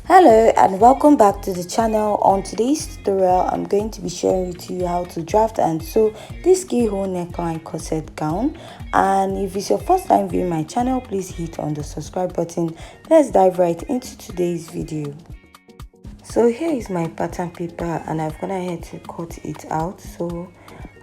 Hello and welcome back to the channel. On today's tutorial, I'm going to be sharing with you how to draft and sew this keyhole neckline corset gown. And if it's your first time viewing my channel, please hit on the subscribe button. Let's dive right into today's video. So here is my pattern paper and I've gone ahead to cut it out. So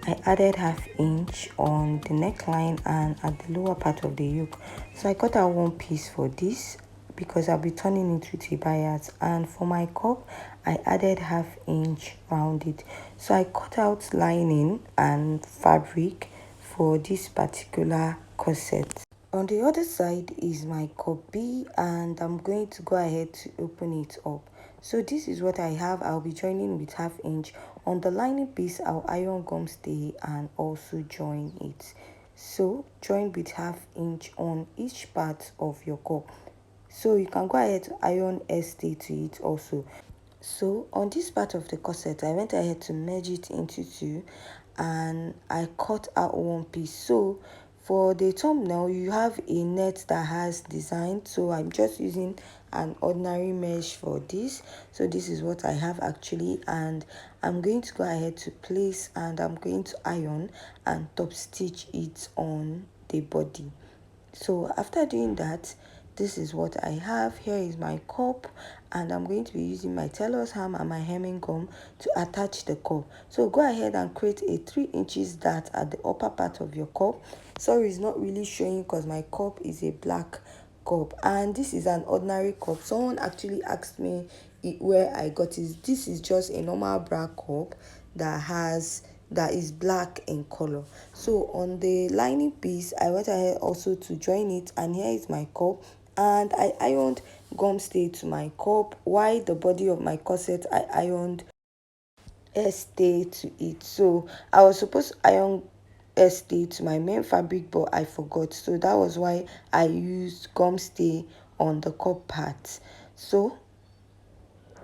I added ½ inch on the neckline and at the lower part of the yoke. So I cut out one piece for this because I'll be turning it with a bias, and for my cup I added ½ inch rounded. So I cut out lining and fabric for this particular corset. On the other side is my cup B and I'm going to go ahead to open it up. So this is what I have. I'll be joining with ½ inch. On the lining piece, I'll iron gum stay and also join it. So join with ½ inch on each part of your cup. So you can go ahead to iron stay to it also. So on this part of the corset, I went ahead to merge it into two and I cut out one piece. So for the thumbnail, you have a net that has design, so I'm just using an ordinary mesh for this. So this is what I have actually, and I'm going to go ahead to place and I'm going to iron and top stitch it on the body. So after doing that, this is what I have. Here is my cup and I'm going to be using my tailor's ham and my hemming gum to attach the cup. So go ahead and create a 3 inches dart at the upper part of your cup. Sorry, it's not really showing because my cup is a black cup and this is an ordinary cup. Someone actually asked me where I got it. This is just a normal black cup that is black in color. So on the lining piece, I went ahead also to join it, and here is my cup and I ironed gum stay to my cup, while the body of my corset I ironed stay to it. So I was supposed to iron stay to my main fabric, but I forgot, so that was why I used gum stay on the cup part. So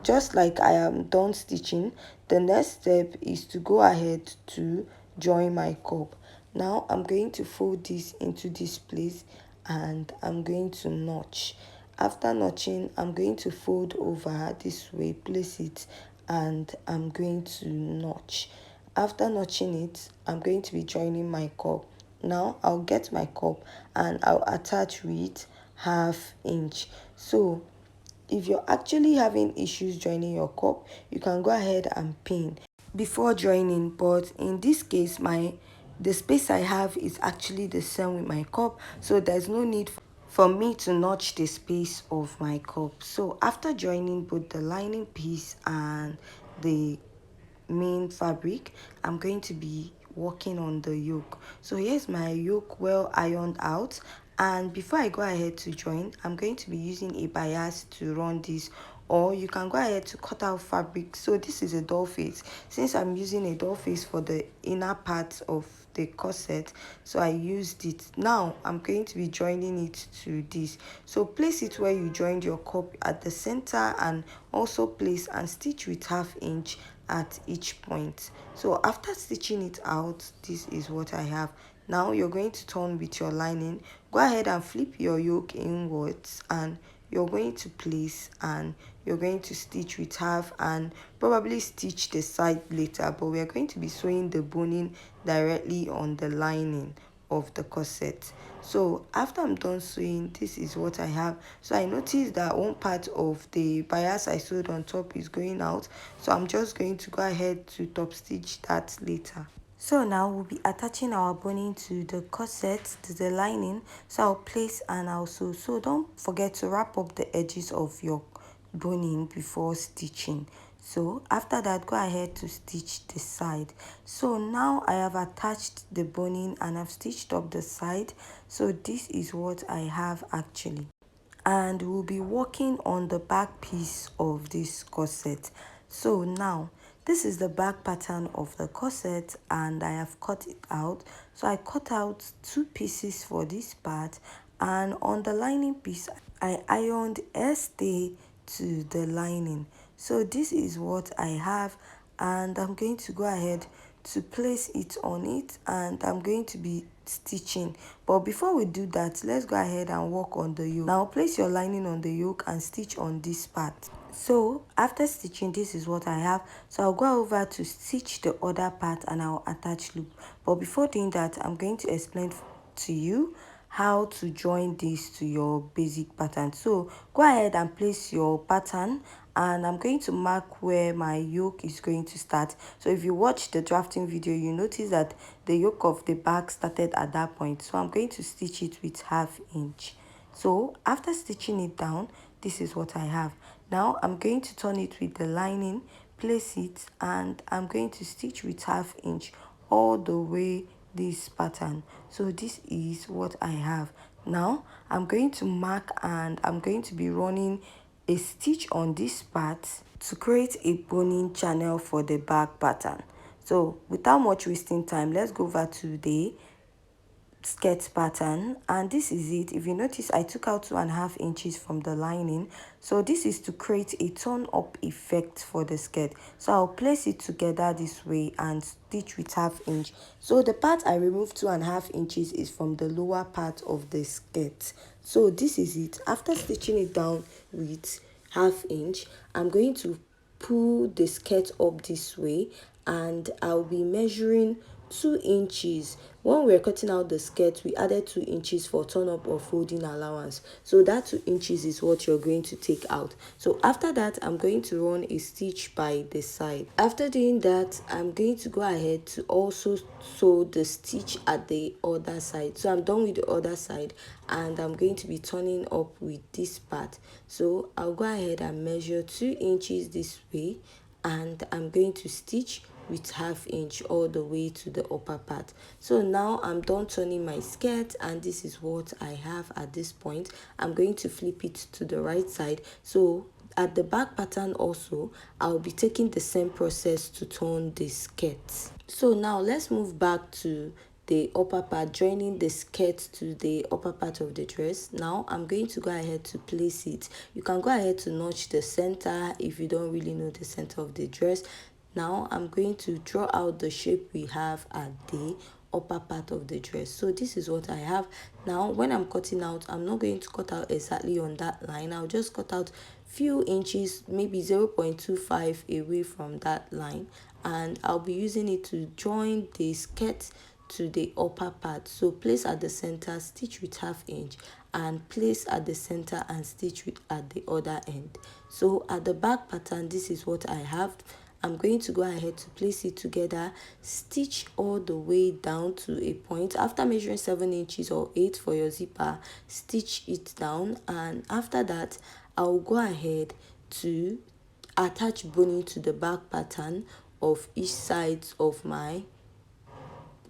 just like I am done stitching, the next step is to go ahead to join my cup. Now I'm going to fold this into this place and I'm going to notch. After notching, I'm going to fold over this way, place it, and I'm going to notch. After notching it, I'm going to be joining my cup. Now I'll get my cup and I'll attach with ½ inch. So if you're actually having issues joining your cup, you can go ahead and pin before joining, but in this case the space I have is actually the same with my cup, so there's no need for me to notch the space of my cup. So after joining both the lining piece and the main fabric, I'm going to be working on the yoke. So here's my yoke well ironed out, and before I go ahead to join, I'm going to be using a bias to run this, or you can go ahead to cut out fabric. So this is a doll face. Since I'm using a doll face for the inner part of the corset, so I used it. Now I'm going to be joining it to this. So place it where you joined your cup at the center, and also place and stitch with ½ inch at each point. So after stitching it out, this is what I have. Now you're going to turn with your lining. Go ahead and flip your yoke inwards and you're going to place and you're going to stitch with half and probably stitch the side later, but we're going to be sewing the boning directly on the lining of the corset. So after I'm done sewing, this is what I have. So I noticed that one part of the bias I sewed on top is going out, so I'm just going to go ahead to top stitch that later. So now we'll be attaching our boning to the corset, to the lining. So I'll place and I'll sew. So don't forget to wrap up the edges of your boning before stitching. So after that, go ahead to stitch the side. So now I have attached the boning and I've stitched up the side. So this is what I have actually. And we'll be working on the back piece of this corset. So now this is the back pattern of the corset and I have cut it out. So I cut out 2 pieces for this part, and on the lining piece I ironed stay to the lining. So this is what I have, and I'm going to go ahead to place it on it and I'm going to be stitching. But before we do that, let's go ahead and work on the yoke. Now place your lining on the yoke and stitch on this part. So after stitching, this is what I have. So I'll go over to stitch the other part and I'll attach loop. But before doing that, I'm going to explain to you how to join this to your basic pattern. So go ahead and place your pattern, and I'm going to mark where my yoke is going to start. So if you watch the drafting video, you notice that the yoke of the back started at that point. So I'm going to stitch it with 1/2 inch. So after stitching it down, this is what I have. Now I'm going to turn it with the lining, place it, and I'm going to stitch with 1/2 inch all the way this pattern. So this is what I have. Now I'm going to mark, and I'm going to be running a stitch on this part to create a boning channel for the back pattern. So without much wasting time, let's go over to the skirt pattern, and this is it. If you notice, I took out 2.5 inches from the lining. So this is to create a turn up effect for the skirt. So I'll place it together this way and stitch with 1/2 inch. So the part I removed 2.5 inches is from the lower part of the skirt. So this is it. After stitching it down with 1/2 inch, I'm going to pull the skirt up this way, and I'll be measuring 2 inches. When we're cutting out the skirt, we added 2 inches for turn up or folding allowance. So that 2 inches is what you're going to take out. So after that, I'm going to run a stitch by the side. After doing that, I'm going to go ahead to also sew the stitch at the other side. So I'm done with the other side, and I'm going to be turning up with this part. So I'll go ahead and measure 2 inches this way, and I'm going to stitch with 1/2 inch all the way to the upper part. So now I'm done turning my skirt, and this is what I have at this point. I'm going to flip it to the right side. So at the back pattern also, I'll be taking the same process to turn the skirt. So now let's move back to the upper part, joining the skirt to the upper part of the dress. Now I'm going to go ahead to place it. You can go ahead to notch the center if you don't really know the center of the dress. Now I'm going to draw out the shape we have at the upper part of the dress. So this is what I have. Now when I'm cutting out, I'm not going to cut out exactly on that line. I'll just cut out few inches, maybe 0.25 away from that line, and I'll be using it to join the skirt to the upper part. So place at the center, stitch with 1/2 inch, and place at the center and stitch with at the other end. So at the back pattern, this is what I have. I'm going to go ahead to place it together, stitch all the way down to a point. After measuring 7 inches or 8 for your zipper, stitch it down, and after that I'll go ahead to attach boning to the back pattern of each side of my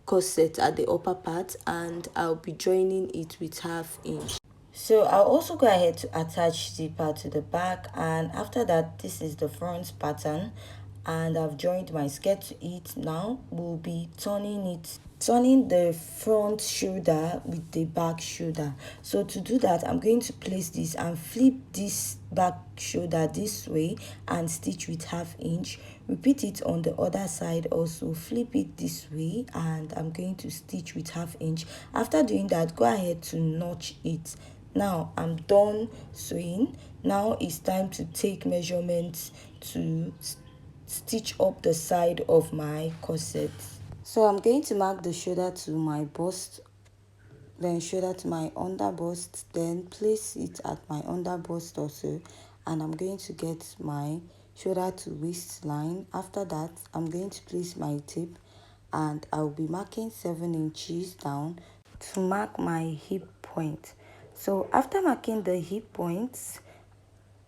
corset at the upper part, and I'll be joining it with 1/2 inch. So I'll also go ahead to attach the part to the back, and after that, this is the front pattern, and I've joined my skirt to it. Now we'll be turning the front shoulder with the back shoulder. So to do that, I'm going to place this and flip this back shoulder this way and stitch with 1/2 inch. Repeat it on the other side also, flip it this way, and I'm going to stitch with 1/2 inch. After doing that, go ahead to notch it. Now I'm done sewing. Now it's time to take measurements to stitch up the side of my corset. So I'm going to mark the shoulder to my bust, then shoulder to my under bust, then place it at my under bust also, and I'm going to get my shoulder to waistline. After that, I'm going to place my tape, and I'll be marking 7 inches down to mark my hip point. So after marking the hip points,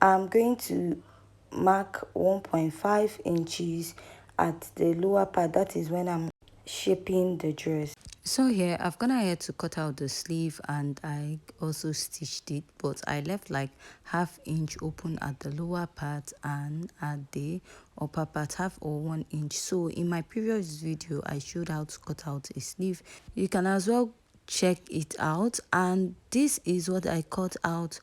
I'm going to mark 1.5 inches at the lower part. That is when I'm shaping the dress. So here I've gone ahead to cut out the sleeve, and I also stitched it, but I left like 1/2 inch open at the lower part, and at the upper part 1/2 or 1 inch. So in my previous video, I showed how to cut out a sleeve. You can as well check it out, and this is what I cut out.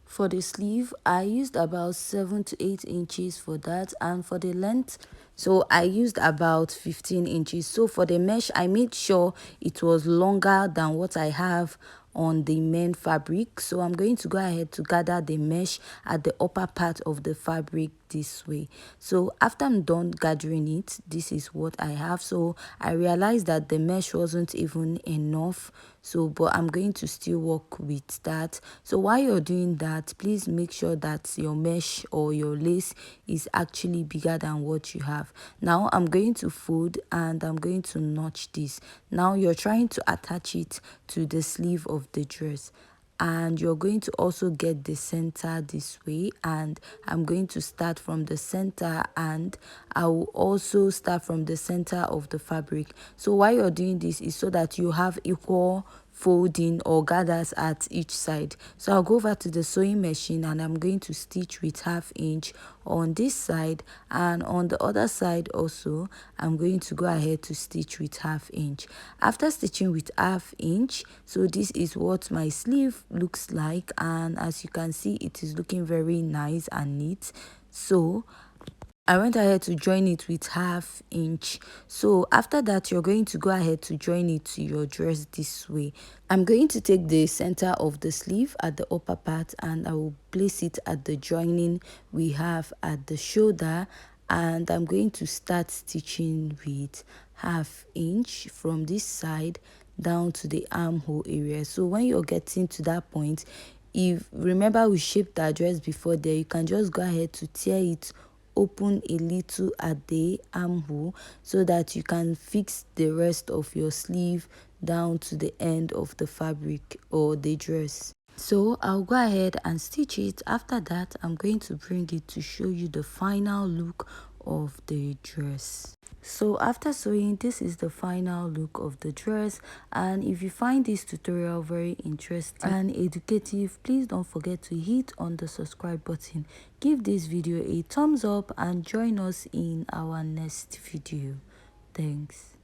For the sleeve, I used about 7 to 8 inches for that, and for the length, so I used about 15 inches. So for the mesh, I made sure it was longer than what I have on the main fabric. So I'm going to go ahead to gather the mesh at the upper part of the fabric this way. So after I'm done gathering it, this is what I have. So I realized that the mesh wasn't even enough, so but I'm going to still work with that. So while you're doing that, please make sure that your mesh or your lace is actually bigger than what you have. Now I'm going to fold and I'm going to notch this. Now you're trying to attach it to the sleeve of the dress, and you're going to also get the center this way, and I'm going to start from the center, and I will also start from the center of the fabric. So why you're doing this is so that you have equal folding or gathers at each side. So I'll go over to the sewing machine and I'm going to stitch with 1/2 inch on this side, and on the other side also I'm going to go ahead to stitch with 1/2 inch. After stitching with 1/2 inch, so this is what my sleeve looks like, and as you can see, it is looking very nice and neat. So I went ahead to join it with 1/2 inch. So after that, you're going to go ahead to join it to your dress this way. I'm going to take the center of the sleeve at the upper part and I will place it at the joining we have at the shoulder, and I'm going to start stitching with 1/2 inch from this side down to the armhole area. So when you're getting to that point, if remember we shaped the dress before there, you can just go ahead to tear it open a little at the armhole so that you can fix the rest of your sleeve down to the end of the fabric or the dress. So I'll go ahead and stitch it. After that, I'm going to bring it to show you the final look of the dress. So after sewing, this is the final look of the dress, and if you find this tutorial very interesting and educative, please don't forget to hit on the subscribe button, give this video a thumbs up, and join us in our next video. Thanks.